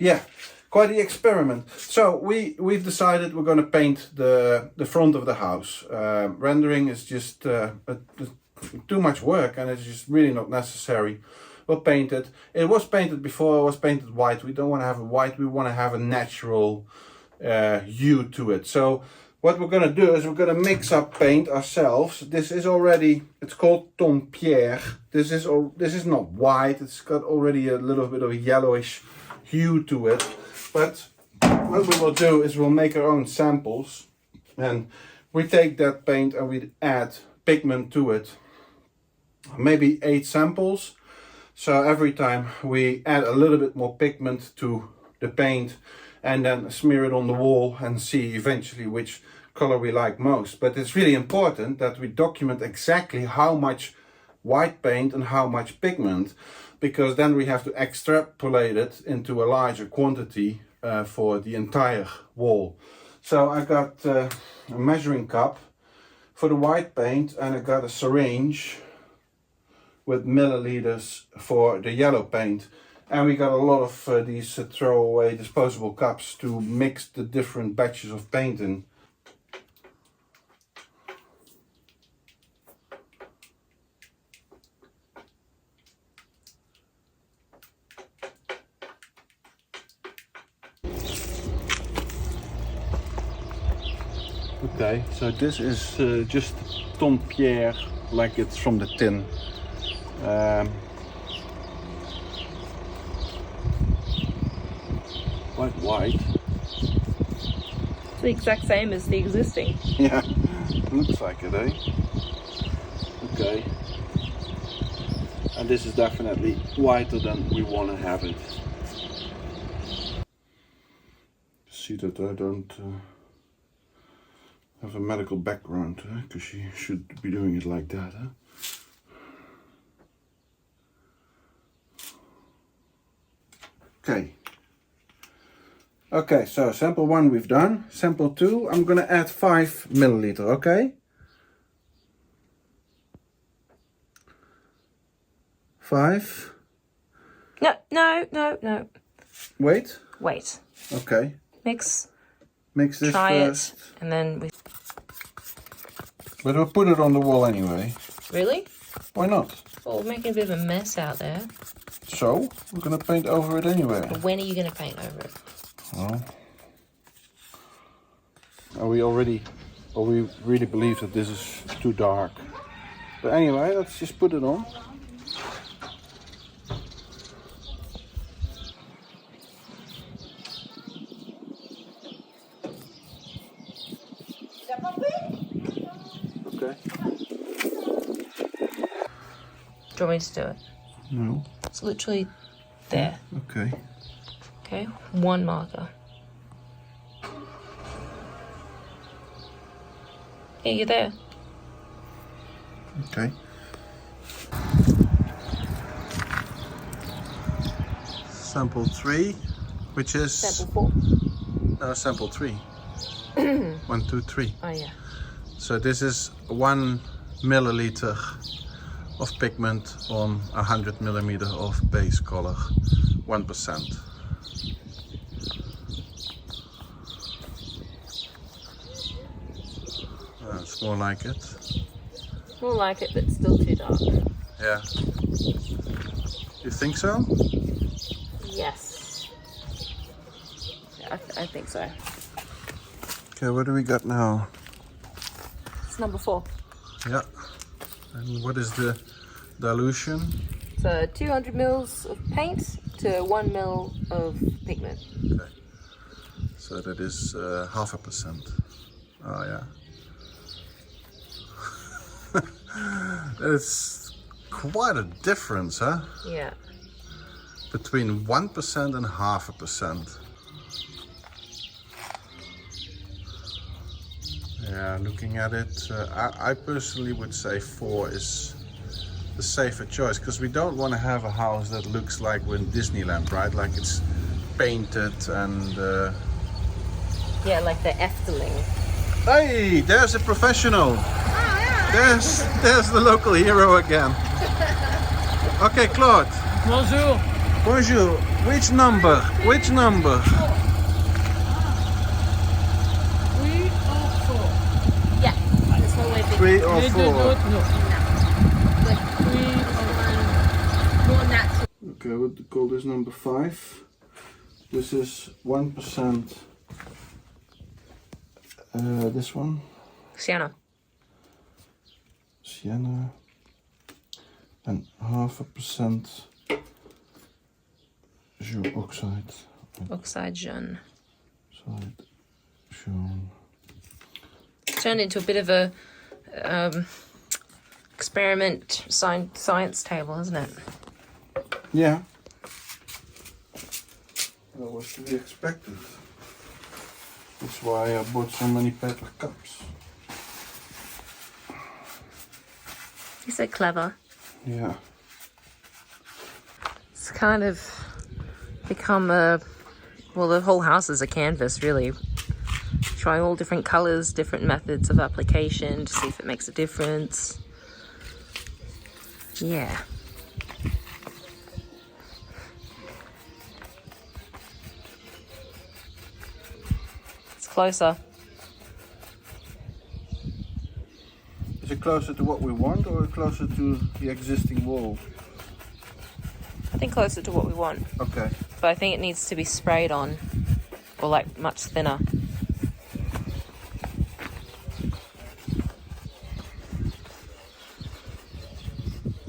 yeah, quite the experiment. So we've decided we're going to paint the front of the house. Rendering is just too much work, and it's just really not necessary. We'll paint it. It was painted before. It was painted white. We don't want to have a white. We want to have a natural hue to it. So what we're going to do is we're going to mix up paint ourselves. This is already, it's called ton pierre. This is not white. It's got already a little bit of a yellowish hue to it. But what we will do is we'll make our own samples, and we take that paint and we add pigment to it. Maybe 8 samples. So every time we add a little bit more pigment to the paint, and then smear it on the wall and see eventually which color we like most. But it's really important that we document exactly how much white paint and how much pigment, because then we have to extrapolate it into a larger quantity for the entire wall. So I got a measuring cup for the white paint, and I got a syringe with milliliters for the yellow paint. And we got a lot of these throwaway disposable cups to mix the different batches of paint in. Okay, so this is just ton pierre, like it's from the tin. Quite white. It's the exact same as the existing. Yeah, looks like it, eh? Okay. And this is definitely whiter than we want to have it. See that I don't have a medical background, because you should be doing it like that, huh? Okay. Okay, so sample 1 we've done. Sample 2, I'm gonna add 5 milliliter, okay? 5. No. Wait. Wait. Okay. Mix Mix this Try first. it, and then we... But we'll put it on the wall anyway. Really? Why not? Well, we're making a bit of a mess out there. So, we're gonna paint over it anyway. But when are you going to paint over it? Well, we really believe that this is too dark. But anyway, let's just put it on. Okay. Do you want me to do it? No. It's literally there. Okay. Okay, 1 marker. Yeah, you're there. Okay. Sample 3, which is... Sample 4. No, sample 3. 1, 2, 3. Oh, yeah. So this is 1 milliliter of pigment on 100 millimeter of base color, 1%. That's more like it. More like it, but still too dark. Yeah. You think so? Yes. Yeah, I think so. Okay, what do we got now? It's number 4. Yeah. And what is the dilution? So 200 mils of paint to 1 mil of pigment. Okay. So that is 0.5%. Oh yeah. It's quite a difference, huh? Yeah. Between 1% and 0.5%. Yeah, looking at it, I personally would say 4 is the safer choice, because we don't want to have a house that looks like we're in Disneyland, right? Like it's painted and... Yeah, like the Efteling. Hey, there's a professional. There's the local hero again. Okay, Claude. Bonjour. Bonjour. Which number? Which number? 3 or 4? Yeah, this one we're big. 3 or 4? No. Like 3 more natural. Okay, we'll call this number 5. This is 1%. This one, Sienna. sienna, and 0.5% jaune oxide. Oxide jaune. Oxide jaune. Turned into a bit of a experiment science table, isn't it? Yeah. That was to be expected. That's why I bought so many paper cups. You're so clever. Yeah. It's kind of become well, the whole house is a canvas, really. Try all different colors, different methods of application to see if it makes a difference. Yeah. It's closer. Is it closer to what we want or closer to the existing wall? I think closer to what we want, Okay. but I think it needs to be sprayed on, or like much thinner.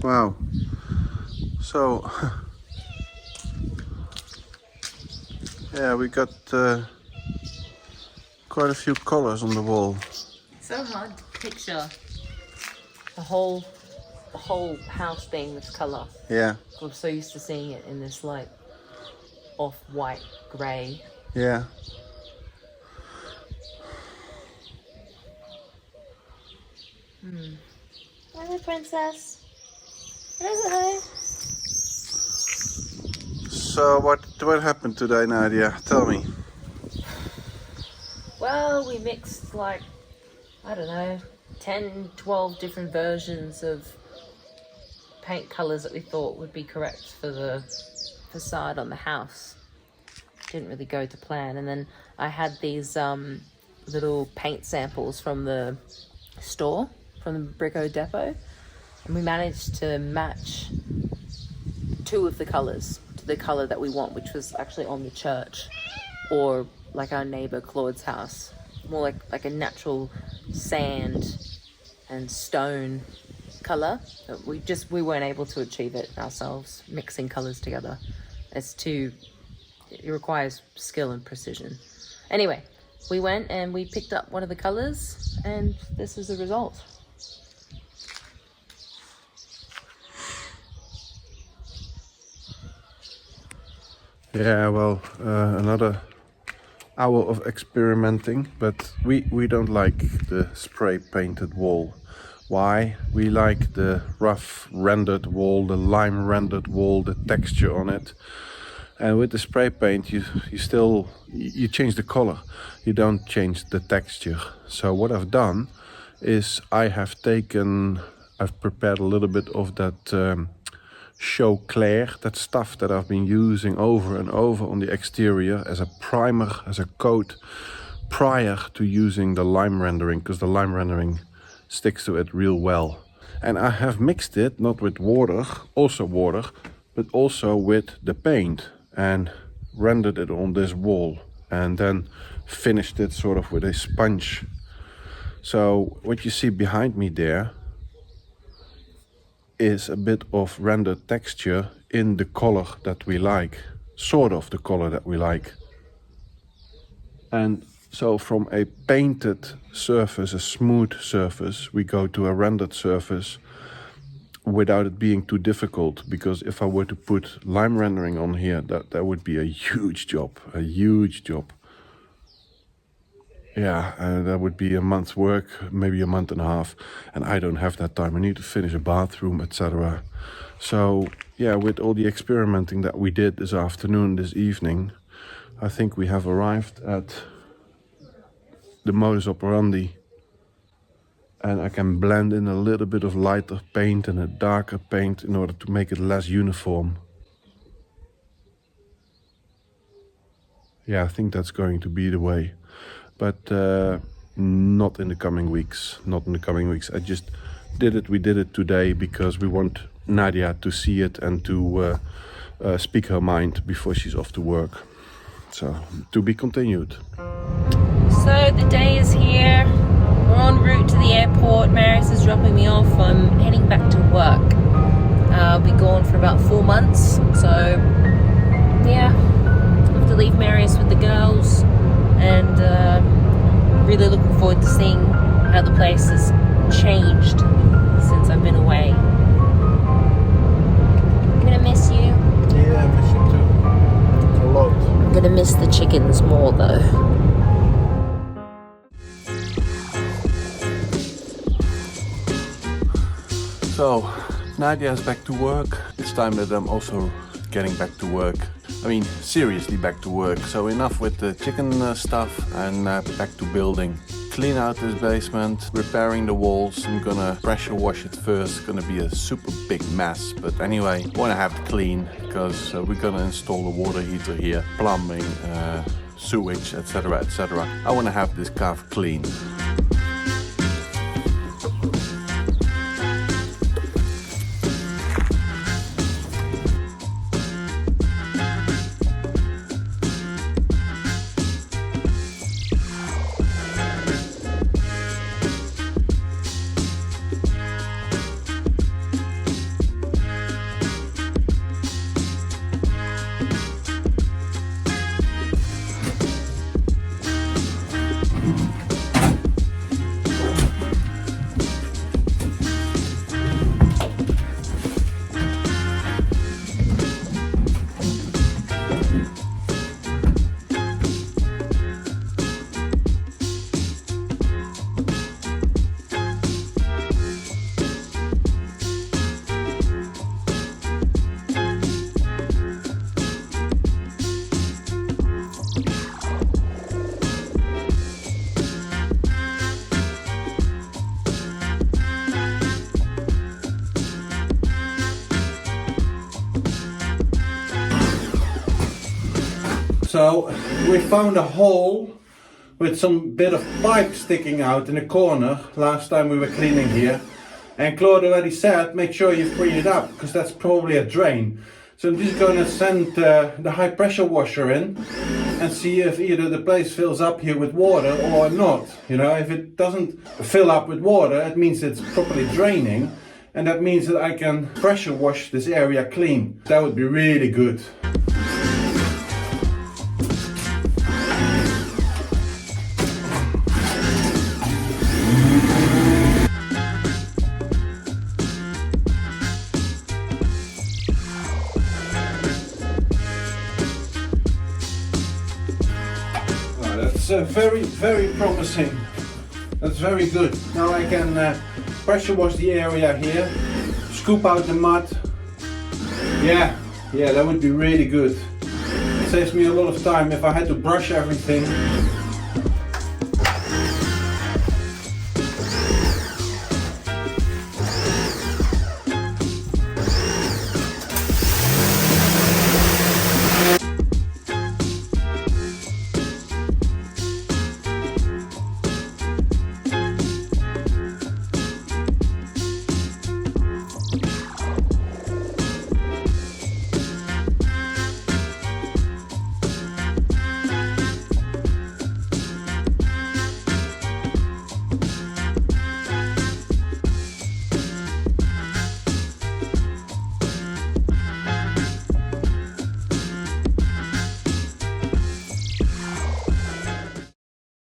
Wow. So, yeah, we got quite a few colors on the wall. It's so hard to picture the whole house being this color. Yeah, I'm so used to seeing it in this like off-white grey. yeah. Hello, princess. Hello. So what happened today, Nadia? Tell me. Well, we mixed like, I don't know, 10, 12 different versions of paint colours that we thought would be correct for the facade on the house. Didn't really go to plan. And then I had these little paint samples from the store, from the Brico Depot. And we managed to match 2 of the colours to the colour that we want, which was actually on the church, or like our neighbour Claude's house. More like a natural sand and stone colour. But we weren't able to achieve it ourselves, mixing colours together. It requires skill and precision. Anyway, we went and we picked up one of the colours, and this is the result. Yeah, well, another hour of experimenting, but we don't like the spray painted wall. Why? We like the rough rendered wall, the lime rendered wall, the texture on it. And with the spray paint, you change the color. You don't change the texture. So what I've done is I've prepared a little bit of that show clair, that stuff that I've been using over and over on the exterior as a primer, as a coat, prior to using the lime rendering, because the lime rendering sticks to it real well. And I have mixed it, not with water, but also with the paint, and rendered it on this wall, and then finished it sort of with a sponge. So what you see behind me there is a bit of rendered texture in the color that we like, sort of the color that we like. And so from a painted surface, a smooth surface, we go to a rendered surface without it being too difficult, because if I were to put lime rendering on here, that would be a huge job. Yeah, that would be a month's work, maybe a month and a half, and I don't have that time. I need to finish a bathroom, etc. So yeah, with all the experimenting that we did this evening, I think we have arrived at the modus operandi, and I can blend in a little bit of lighter paint and a darker paint in order to make it less uniform. yeah, I think that's going to be the way. But not in the coming weeks. Not in the coming weeks. I just did it. We did it today because we want Nadia to see it and to speak her mind before she's off to work. So, to be continued. So the day is here. We're en route to the airport. Marius is dropping me off. I'm heading back to work. I'll be gone for about 4 months. So yeah, I have to leave Marius with the girls, and really looking forward to seeing how the place has changed since I've been away. I'm gonna miss you. Yeah, I miss you too. A lot. I'm gonna miss the chickens more though. So, Nadia is back to work. It's time that I'm also getting back to work. I mean, seriously back to work. So enough with the chicken stuff and back to building. Clean out this basement, repairing the walls. I'm gonna pressure wash it first. It's gonna be a super big mess. But anyway, wanna have it clean because we're gonna install the water heater here, plumbing, sewage, etc, etc. I wanna have this calf clean. So we found a hole with some bit of pipe sticking out in the corner last time we were cleaning here. And Claude already said, make sure you free it up because that's probably a drain. So I'm just going to send the high pressure washer in and see if either the place fills up here with water or not. You know, if it doesn't fill up with water, it means it's properly draining. And that means that I can pressure wash this area clean. That would be really good. That's very promising. That's very good. Now I can pressure wash the area here, scoop out the mud. Yeah, that would be really good. It saves me a lot of time if I had to brush everything.